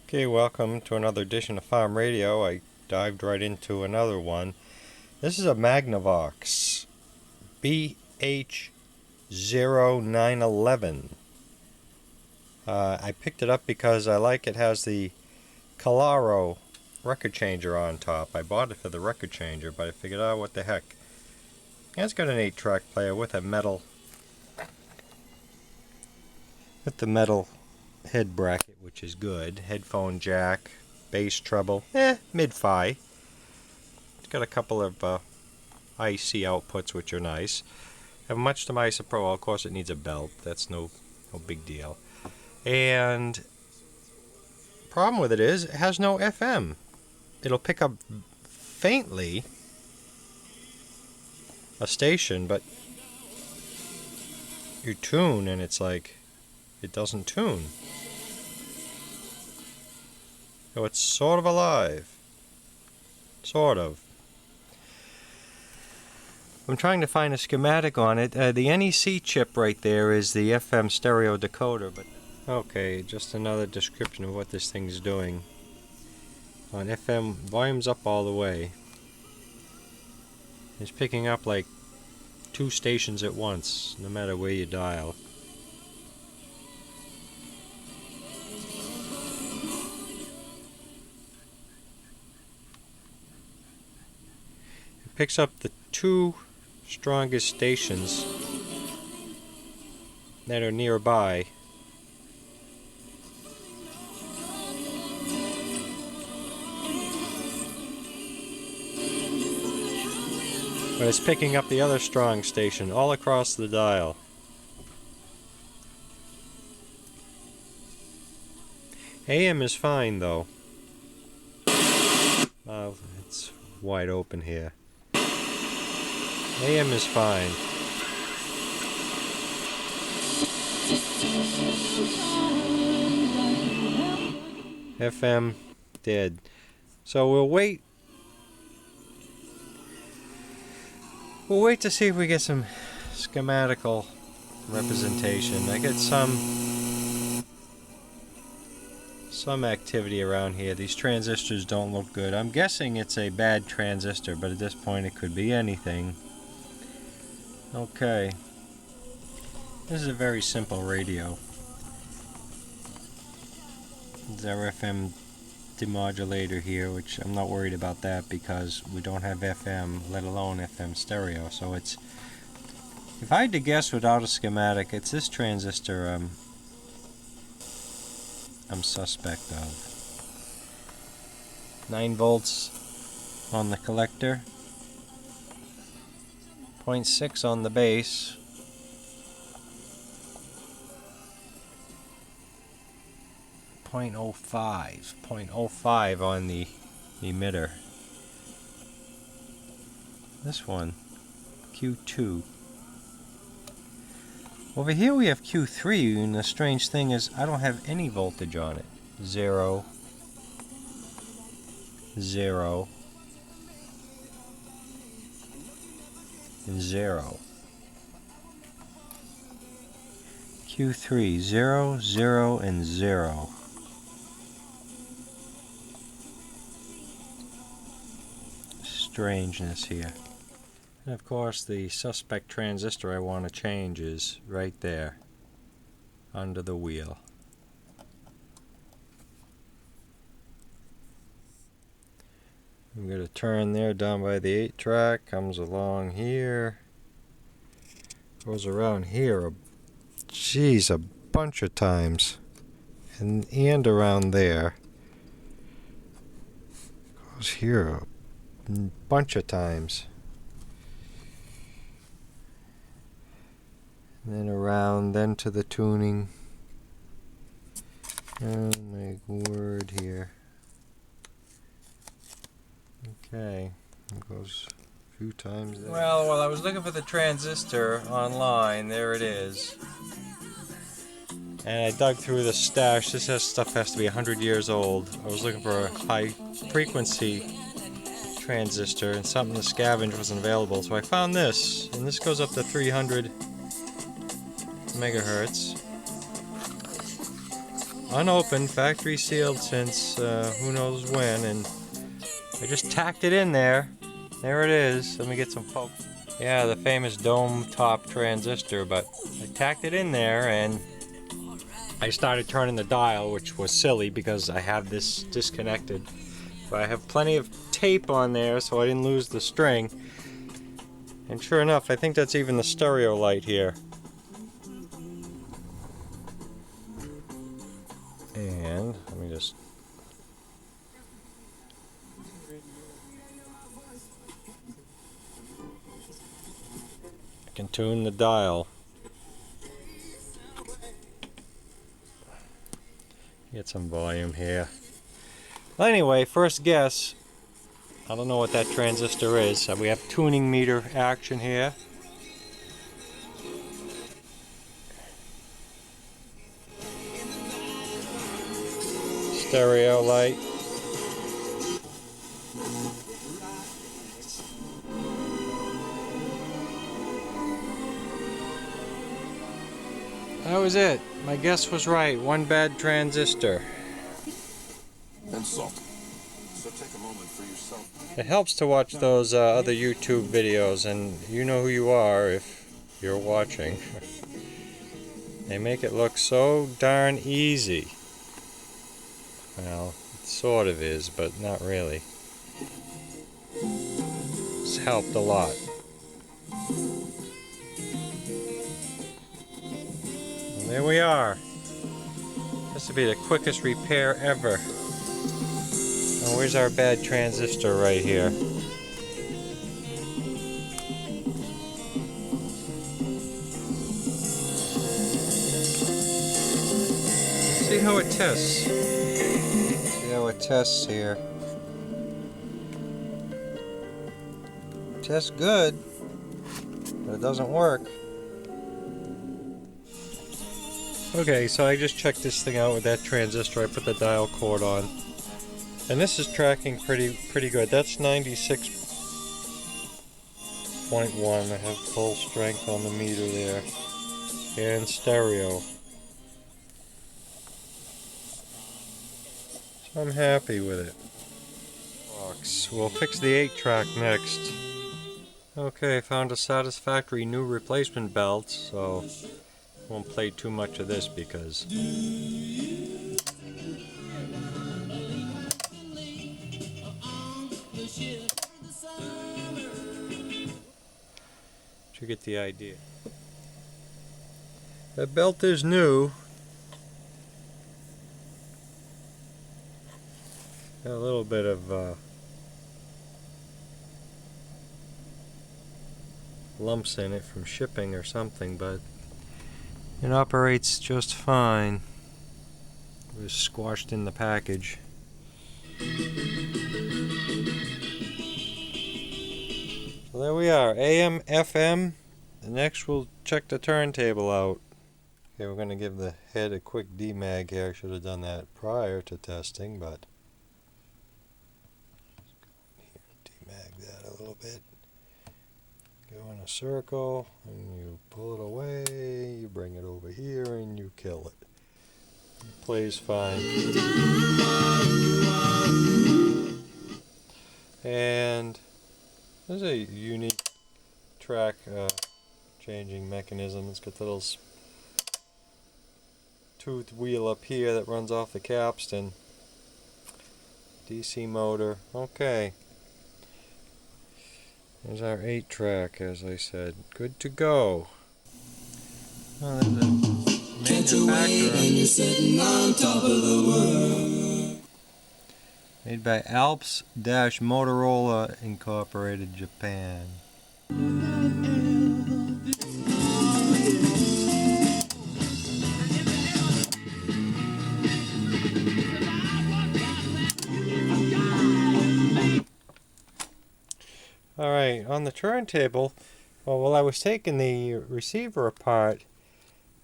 Okay, welcome to another edition of Farm Radio. I dived right into another one. This is a Magnavox BH0911. I picked it up because I like it has the Collaro record changer on top. I bought it for the record changer, but I figured, oh, what the heck. And it's got an 8-track player with the metal head bracket, which is good. Headphone jack, bass treble, mid-fi. It's got a couple of IC outputs, which are nice. Have much to my surprise. Well, of course, it needs a belt. That's no big deal. And problem with it is, it has no FM. It'll pick up faintly a station, but you tune, and it's like it doesn't tune. So it's sort of alive. Sort of. I'm trying to find a schematic on it. The NEC chip right there is the FM stereo decoder, but okay, just another description of what this thing's doing. On FM, volume's up all the way. It's picking up like 2 stations at once, no matter where you dial. Picks up the 2 strongest stations that are nearby. But it's picking up the other strong station all across the dial. AM is fine though. It's wide open here. AM is fine. FM dead. So we'll wait. We'll wait to see if we get some schematical representation. I get some activity around here. These transistors don't look good. I'm guessing it's a bad transistor, but at this point it could be anything. Okay. This is a very simple radio. There's our FM demodulator here, which I'm not worried about that because we don't have FM, let alone FM stereo. So it's, if I had to guess without a schematic, it's this transistor I'm suspect of. 9 volts on the collector, 0.6 on the base, .05 on the emitter. This one, Q2. Over here we have Q3, and the strange thing is I don't have any voltage on it. 0, 0, and 0. Q3, 0, 0, and 0. Strangeness here. And of course the suspect transistor I want to change is right there under the wheel. I'm going to turn there down by the 8-track, comes along here, goes around here a bunch of times, and around there, goes here a bunch of times, and then around, then to the tuning. Oh my word here. Okay, it goes a few times there. Well, while I was looking for the transistor online, there it is. And I dug through the stash. This stuff has to be 100 years old. I was looking for a high frequency transistor, and something to scavenge wasn't available, so I found this, and this goes up to 300 megahertz. unopened, factory sealed since who knows when, and I just tacked it in there. There it is. Let me get some focus. Yeah, the famous dome top transistor, but I tacked it in there and I started turning the dial, which was silly because I have this disconnected. But I have plenty of tape on there so I didn't lose the string. And sure enough, I think that's even the stereo light here. And let me just... I can tune the dial. Get some volume here. Well, anyway, first guess. I don't know what that transistor is. We have tuning meter action here. Stereo light. That was it. My guess was right. One bad transistor. And salt. So take a moment for yourself. It helps to watch those other YouTube videos, and you know who you are if you're watching. They make it look so darn easy. Well, it sort of is, but not really. It's helped a lot. And there we are. This will be the quickest repair ever. Oh, where's our bad transistor right here? Let's see how it tests. See how it tests here. It tests good, but it doesn't work. Okay, so I just checked this thing out with that transistor. I put the dial cord on. And this is tracking pretty good. That's 96.1. I have full strength on the meter there. And stereo. So I'm happy with it. We'll fix the 8-track next. Okay, found a satisfactory new replacement belt, so won't play too much of this because you get the idea. That belt is new. Got a little bit of lumps in it from shipping or something, but it operates just fine. It was squashed in the package. So there we are, AM, FM. Next we'll check the turntable out. Okay, we're going to give the head a quick demag here. I should have done that prior to testing, but demag that a little bit. Go in a circle, and you pull it away, you bring it over here, and you kill it. It plays fine. And there's a unique track changing mechanism. It's got the little tooth wheel up here that runs off the capstan. DC motor. Okay. There's our 8-track, as I said. Good to go. Well, there's a manufacturer. Made by Alps-Motorola Incorporated, Japan. Alright, on the turntable, well, while I was taking the receiver apart,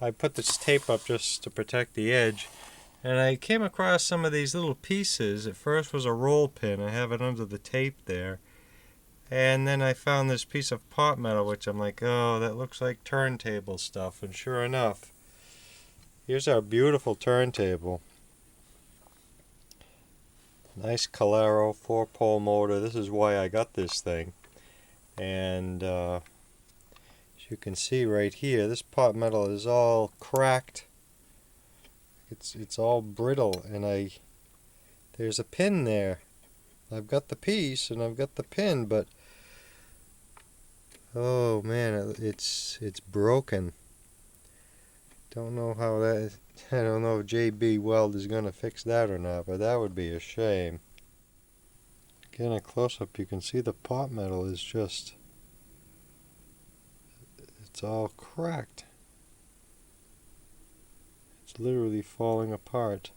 I put this tape up just to protect the edge, and I came across some of these little pieces. At first was a roll pin. I have it under the tape there. And then I found this piece of pot metal, which I'm like, oh, that looks like turntable stuff. And sure enough, here's our beautiful turntable. Nice Collaro 4-pole motor. This is why I got this thing. And as you can see right here, this pot metal is all cracked. It's all brittle, and there's a pin there. I've got the piece and I've got the pin, but oh man, it's broken. Don't know how that. I don't know if JB Weld is gonna fix that or not, but that would be a shame. Again, a close-up, you can see the pot metal is just, it's all cracked. It's literally falling apart.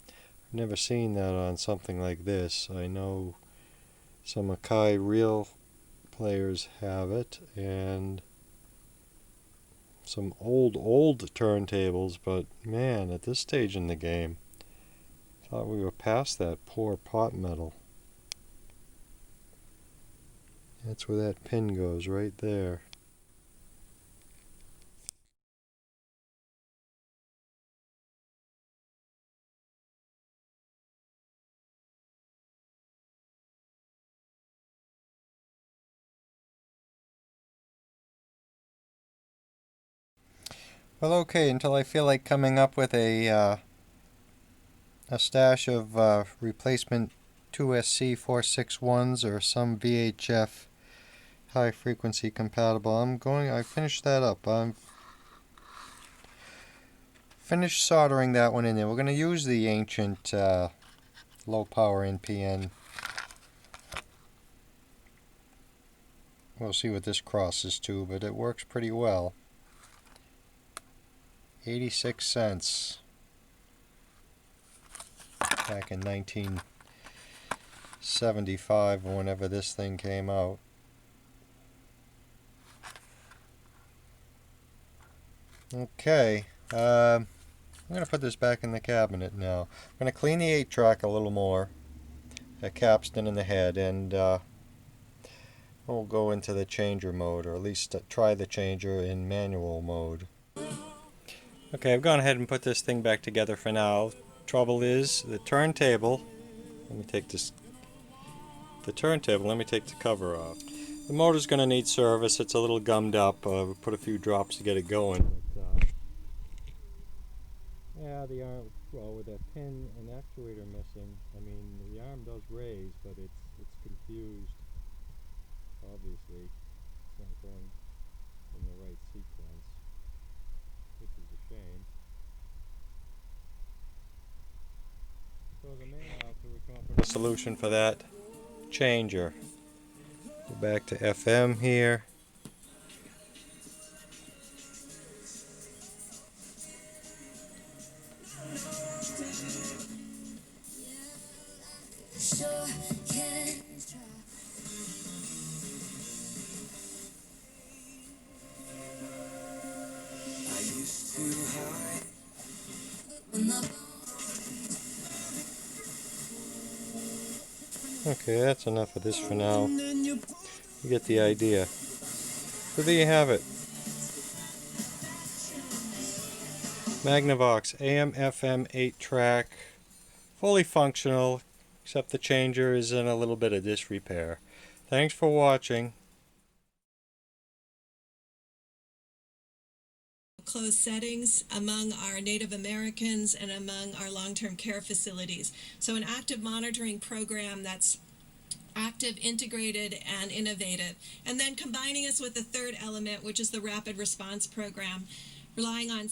I've never seen that on something like this. I know some Akai Real players have it, and some old turntables, but man, at this stage in the game, I thought we were past that poor pot metal. That's where that pin goes, right there. Well, okay, until I feel like coming up with a stash of replacement 2SC461s or some VHF high frequency compatible. I finished that up. I'm finished soldering that one in there. We're going to use the ancient low power NPN. We'll see what this crosses to, but it works pretty well. 86 cents back in 1975, whenever this thing came out. Okay, I'm going to put this back in the cabinet now. I'm going to clean the 8-track a little more, the capstan and the head, and we'll go into the changer mode, or at least try the changer in manual mode. Okay, I've gone ahead and put this thing back together for now. Trouble is, the turntable, let me take the cover off. The motor's going to need service. It's a little gummed up. We put a few drops to get it going. But, yeah, the arm, well, with that pin and actuator missing, I mean, the arm does raise, but it's confused. Obviously, it's not going in the right sequence, which is a shame. So the main outfit, we come up with a solution for that changer. Go back to FM here. Okay, that's enough of this for now. You get the idea. So there you have it. Magnavox AM FM 8-track, fully functional, except the changer is in a little bit of disrepair. Thanks for watching. Closed settings among our Native Americans and among our long-term care facilities. So an active monitoring program that's active, integrated, and innovative. And then combining us with the third element, which is the rapid response program, relying on